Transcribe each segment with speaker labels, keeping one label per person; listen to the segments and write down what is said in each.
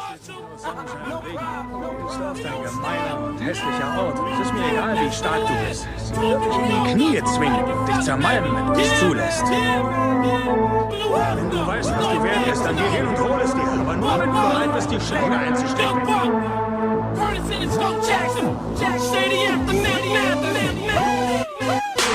Speaker 1: Das ist ein gemeiner und hässlicher Ort. Es ist mir egal, wie stark du bist. Sie wird dich in die Knie zwingen und dich zermalmen, wenn du es zulässt. Wenn du weißt, was die wert ist, dann geh hin und hol es dir. Aber nur, wenn du bereit bist, die Schläge einzustecken.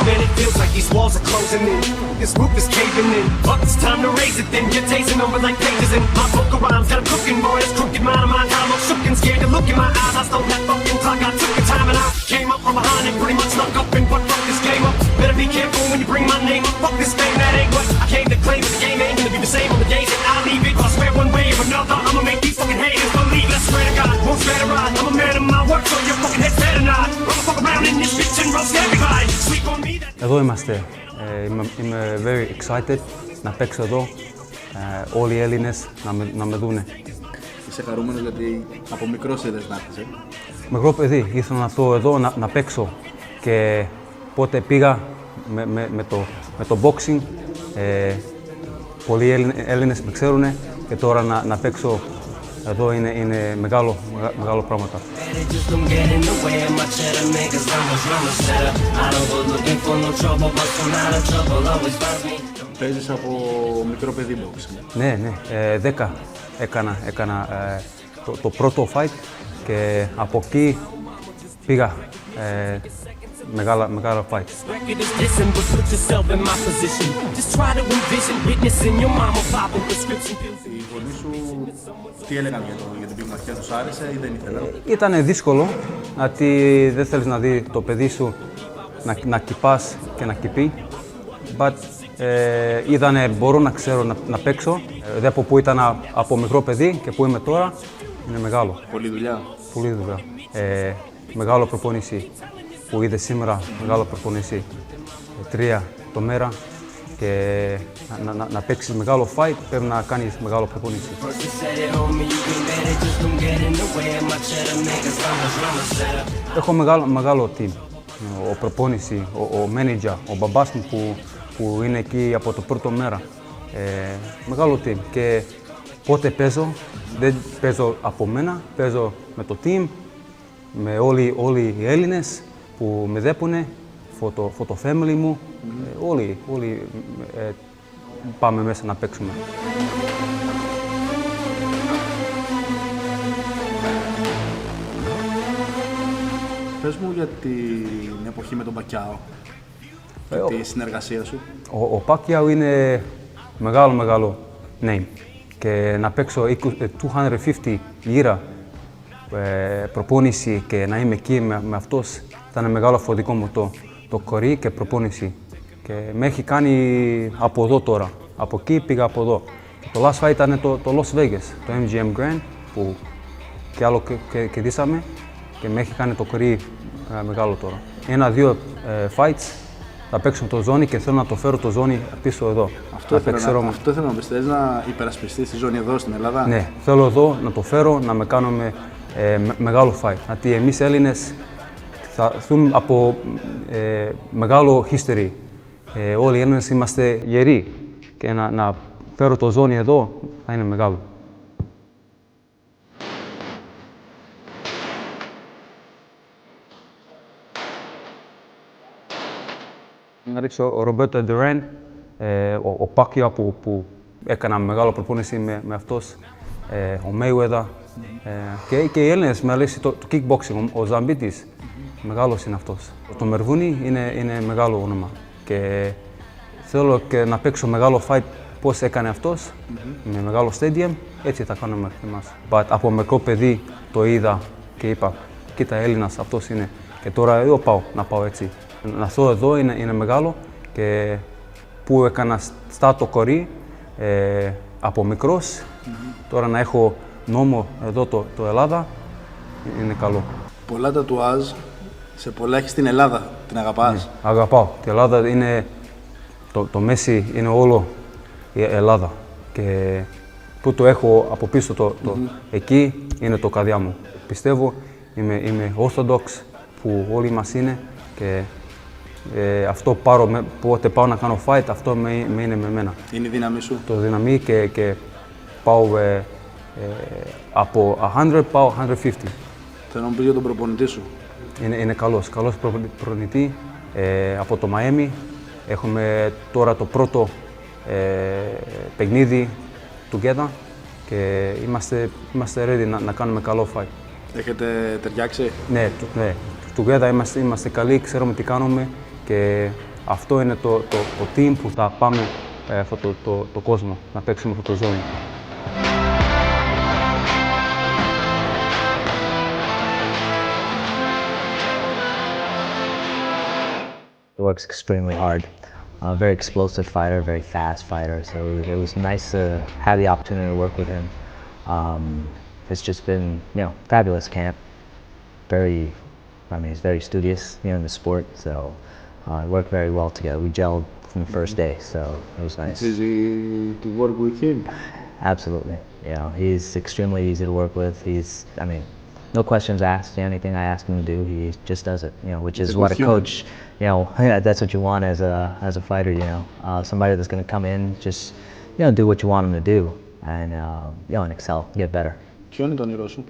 Speaker 2: Man, it feels like these walls are closing in. This roof is caving in. But it's time to raise it then. You're tasting over like pages in my book of rhymes. Got 'em cooking, boy. This crooked mind of mine. I'm all shook and scared to look in my eyes. I stole that fucking clock. I took the time and I came up from behind and pretty much snuck up and fucked this game up. Better be careful when you bring my name up. Fuck this fame, that ain't what I came to claim. But the game ain't gonna be the same on the days that I leave it. I swear one way or another, I'ma make these fucking haters believe it. I swear to God, won't spare the ride. I'm a man of my work, so your fucking head's better not. I'ma fuck around in this bitch and roast everybody. Sleep on me.
Speaker 3: Εδώ είμαστε. Είμαι very excited να παίξω εδώ. Όλοι οι Έλληνες να με δούνε.
Speaker 4: Είσαι χαρούμενος γιατί από μικρός είδες να έρθεις,
Speaker 3: Μικρό παιδί, ήθελα να έρθω εδώ να παίξω και πότε πήγα με το boxing. Πολλοί Έλληνες με ξέρουν και τώρα να παίξω εδώ είναι μεγάλο πράγματα.
Speaker 4: Παίζεις από μικρό παιδί boxing.
Speaker 3: Ναι, 10 έκανα το πρώτο fight και από εκεί πήγα μεγάλα fight.
Speaker 4: Οι γονείς σου τι έλεγαν για την πυγμαχία, τους άρεσε ή δεν ήθελαν?
Speaker 3: Ήταν δύσκολο, γιατί δεν θέλεις να δει το παιδί σου να κυπάς και να κυπεί. But είδανε μπορώ να ξέρω να παίξω. Δεν από που ήταν από μικρό παιδί και που είμαι τώρα, είναι μεγάλο.
Speaker 4: Πολλή δουλειά.
Speaker 3: Πολλή δουλειά. Μεγάλο προπόνηση που είδε σήμερα, μεγάλο προπόνηση 3 το μέρα και να παίξεις μεγάλο fight πρέπει να κάνεις μεγάλο προπόνηση. Έχω μεγάλο team. Ο προπόνηση, ο manager, ο μπαμπάς μου που είναι εκεί από το πρώτο μέρα. Μεγάλο team και πότε παίζω, δεν παίζω από μένα, παίζω με το team, με όλοι οι Έλληνες που με δέπουνε, for το family μου, όλοι πάμε μέσα να παίξουμε.
Speaker 4: Πες μου για την εποχή με τον Πακιάο και τη συνεργασία σου.
Speaker 3: Ο Πάκιαο είναι μεγάλο name και να παίξω 250 λίρα προπόνηση και να είμαι εκεί με αυτός ήταν μεγάλο φορτικό μου το κορί και προπόνηση και με έχει κάνει από εδώ τώρα, από εκεί πήγα από εδώ. Το last fight ήταν το Las Vegas, το MGM Grand που κι άλλο κερδίσαμε και με έχει κάνει το κορί μεγάλο τώρα. 1-2 fights θα παίξω το ζώνη και θέλω να το φέρω το ζώνη πίσω εδώ.
Speaker 4: Αυτό θέλω να πεις, θέλεις να υπερασπιστείς τη ζώνη εδώ στην Ελλάδα?
Speaker 3: Ναι, θέλω εδώ να το φέρω, να με κάνουμε μεγάλο fight. Γιατί εμείς Έλληνες θα δούμε από μεγάλο history. Όλοι οι Έλληνες είμαστε γεροί και να φέρω το ζώνη εδώ θα είναι μεγάλο. Να ρίξω ο Ρομπέρτο Ντουρέν, ο Πάκια που έκανα μεγάλο προπόνηση με αυτός, ο Μέιουέδα και οι Έλληνες με αρέσει το kickboxing, ο Ζαμπίτης, μεγάλος είναι αυτός. Το Μερβούνι είναι μεγάλο όνομα και θέλω και να παίξω μεγάλο fight πώς έκανε αυτός, με μεγάλο stadium, έτσι θα κάνουμε εμάς. Από μικρό παιδί το είδα και είπα, κοίτα Έλληνας αυτός είναι και τώρα εδώ να πάω έτσι. Να δω εδώ είναι μεγάλο και που έκανα στάτο κορί από μικρός, τώρα να έχω νόμο εδώ το Ελλάδα, είναι καλό.
Speaker 4: Πολλά τατουάζ, σε πολλά έχεις την Ελλάδα, την αγαπάς?
Speaker 3: Αγαπάω. Η Ελλάδα είναι, το μέση είναι όλο η Ελλάδα και που το έχω από πίσω εκεί είναι το καρδιά μου. Πιστεύω, είμαι Orthodox που όλοι μας είναι και αυτό πότε πάω να κάνω fight, αυτό είναι με μένα.
Speaker 4: Είναι η δύναμή σου?
Speaker 3: Το δύναμη και πάω Από 100 πάω 150.
Speaker 4: Θέλω να μου πεις για τον προπονητή σου.
Speaker 3: Είναι καλός προπονητή. Από το Μαϊάμι έχουμε τώρα το πρώτο παιχνίδι together και είμαστε ready να κάνουμε καλό fight.
Speaker 4: Έχετε ταιριάξει?
Speaker 3: Ναι, together είμαστε καλοί, ξέρουμε τι κάνουμε και αυτό είναι το team που θα πάμε αυτό το κόσμο, να παίξουμε αυτό το ζώνη.
Speaker 5: He works extremely hard. Very explosive fighter, very fast fighter. So it was nice to have the opportunity to work with him. It's just been, fabulous camp. He's very studious, in the sport. So it worked very well together. We gelled from the first day, so it was nice.
Speaker 4: It's easy to work with him?
Speaker 5: Absolutely. He's extremely easy to work with. No questions asked. Anything I ask him to do, he just does it. Which is what a coach, that's what you want as a fighter. Somebody that's going to come in, just do what you want him to do, and excel, get better.
Speaker 4: Ποιο είναι το όνειρό σου?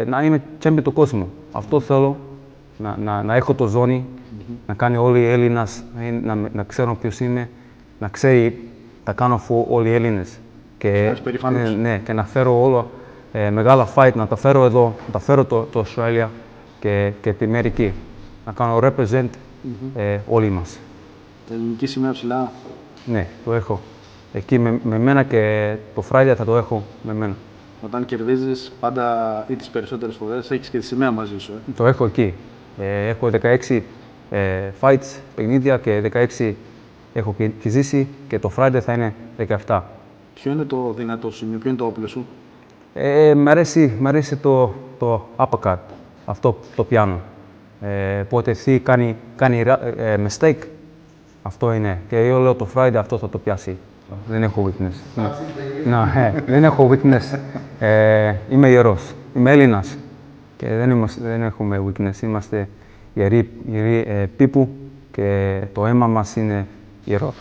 Speaker 3: Να είμαι champion του κόσμου. Αυτό θέλω, να έχω το ζώνη, να κάνει όλοι οι Έλληνες, να ξέρουν ποιος είμαι, να ξέρει, τα κάνω αφού όλοι οι Έλληνες. Ναι, και να φέρω όλα μεγάλα fight, να τα φέρω εδώ, να τα φέρω το Australia και τη Αμερική. Να κάνω represent όλοι μας.
Speaker 4: Τα ελληνική σημαία ψηλά?
Speaker 3: Ναι, το έχω. Εκεί με μένα και το Friday θα το έχω με μένα.
Speaker 4: Όταν κερδίζεις πάντα ή τις περισσότερες φορές έχεις και τη σημαία μαζί σου.
Speaker 3: Το έχω εκεί. Έχω 16 fights, παιχνίδια και 16 έχω και ζήσει και το Friday θα είναι 17.
Speaker 4: Ποιο είναι το δυνατό σημείο, ποιο είναι το όπλο σου?
Speaker 3: Μ' αρέσει το uppercut, αυτό το πιάνω. Πότε εσύ κάνει mistake, αυτό είναι. Και εγώ λέω το Friday αυτό θα το πιάσει. Δεν έχω weakness. Δεν έχω weakness. Είμαι ιερός, είμαι Έλληνας και δεν έχουμε weakness. Είμαστε ιεροί people και το αίμα μας είναι ιερό.